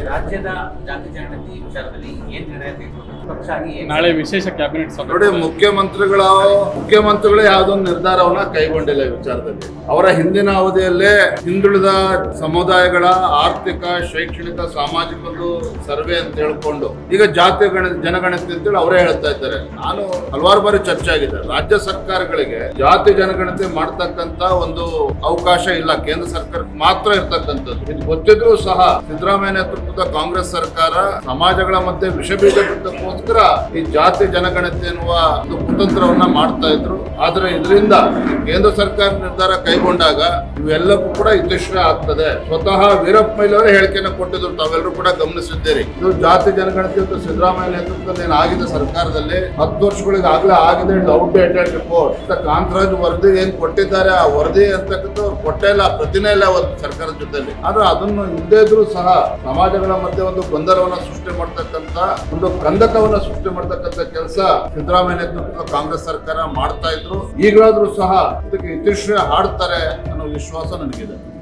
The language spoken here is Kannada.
ರಾಜ್ಯದ ಜಾತಿ ಜನಗಣತಿ ವಿಚಾರದಲ್ಲಿ ಏನ್ ನಿರ್ಣಯ ತೆಗೆದುಕೊಂಡು ಪಕ್ಷ ಆಗಿ ನಾಳೆ ವಿಶೇಷ ಕ್ಯಾಬಿನೆಟ್ ಸಭೆ ನೋಡಿ, ಮುಖ್ಯಮಂತ್ರಿಗಳು ಯಾವುದೊಂದು ನಿರ್ಧಾರವನ್ನ ಕೈಗೊಂಡಿಲ್ಲ ಈ ವಿಚಾರದಲ್ಲಿ. ಅವರ ಹಿಂದಿನ ಅವಧಿಯಲ್ಲೇ ಹಿಂದುಳಿದ ಸಮುದಾಯಗಳ ಆರ್ಥಿಕ, ಶೈಕ್ಷಣಿಕ, ಸಾಮಾಜಿಕ ಒಂದು ಸರ್ವೆ ಅಂತ ಹೇಳ್ಕೊಂಡು ಈಗ ಜಾತಿ ಜನಗಣತಿ ಅಂತೇಳಿ ಅವರೇ ಹೇಳ್ತಾ ಇದ್ದಾರೆ. ನಾನು ಹಲವಾರು ಬಾರಿ ಚರ್ಚೆ ಆಗಿದೆ. ರಾಜ್ಯ ಸರ್ಕಾರಗಳಿಗೆ ಜಾತಿ ಜನಗಣತಿ ಮಾಡ್ತಕ್ಕಂತ ಒಂದು ಅವಕಾಶ ಇಲ್ಲ, ಕೇಂದ್ರ ಸರ್ಕಾರಕ್ಕೆ ಮಾತ್ರ ಇರ್ತಕ್ಕಂಥದ್ದು. ಇದು ಗೊತ್ತಿದ್ರು ಸಹ ಸಿದ್ದರಾಮಯ್ಯ ನೇತೃತ್ವದ ಕಾಂಗ್ರೆಸ್ ಸರ್ಕಾರ ಸಮಾಜಗಳ ಮಧ್ಯೆ ವಿಷಬೀಜ ಬಿತ್ತಕ್ಕೋಸ್ಕರ ಈ ಜಾತಿ ಜನಗಣತಿ ಎನ್ನುವ ಒಂದು ಕುತಂತ್ರವನ್ನ ಮಾಡ್ತಾ ಇದ್ರು. ಆದ್ರೆ ಇದರಿಂದ ಕೇಂದ್ರ ಸರ್ಕಾರ ನಿರ್ಧಾರ ಕೈಗೊಂಡಾಗ ಇವೆಲ್ಲಕ್ಕೂ ಕೂಡ ಇತಿಶ್ರ ಆಗ್ತದೆ. ಸ್ವತಃ ವೀರಪ್ಪ ಮೊಯ್ಲಿಯವರೇ ಹೇಳಿಕೆಯನ್ನು ಕೊಟ್ಟಿದ್ರು, ತಾವೆಲ್ಲರೂ ಕೂಡ ಗಮನಿಸಿದ್ದೀರಿ. ಇದು ಜಾತಿ ಜನಗಣತಿ ಮತ್ತು ಸಿದ್ದರಾಮಯ್ಯ ನೇತೃತ್ವದಲ್ಲಿ ಏನಾಗಿದೆ ಸರ್ಕಾರದಲ್ಲಿ 10 ವರ್ಷಗಳಿಗೆ ಆಗ್ಲೇ ಆಗಿದೆ. ಔಟ್ಡೇಟೆಡ್ ರಿಪೋರ್ಟ್ ಕಾಂತರಾಜ್ ವರದಿ ಏನ್ ಕೊಟ್ಟಿದ್ದಾರೆ, ಆ ವರದಿ ಅಂತಕ್ಕಂಥ ಅವ್ರು ಕೊಟ್ಟೇ ಇಲ್ಲ, ಪ್ರತಿನೇ ಇಲ್ಲ ಅವತ್ತು ಸರ್ಕಾರದ ಜೊತೆಲಿ. ಆದ್ರೆ ಅದನ್ನು ಇಲ್ಲದೇ ಇದ್ರೂ ಸಹ ಸಮಾಜಗಳ ಮಧ್ಯೆ ಒಂದು ಗೊಂದಲವನ್ನ ಸೃಷ್ಟಿ ಮಾಡ್ತಕ್ಕಂಥ, ಒಂದು ಕಂದಕವನ್ನ ಸೃಷ್ಟಿ ಮಾಡ್ತಕ್ಕಂಥ ಕೆಲಸ ಸಿದ್ದರಾಮಯ್ಯ ನೇತೃತ್ವದ ಕಾಂಗ್ರೆಸ್ ಸರ್ಕಾರ ಮಾಡ್ತಾ ಇದ್ರು. ಈಗಲಾದ್ರೂ ಸಹ ಇದಕ್ಕೆ ಇತಿಶ್ರೀ ಹಾಡ್ತಾರೆ ಅನ್ನೋ ವಿಶ್ವಾಸ ನನಗಿದೆ.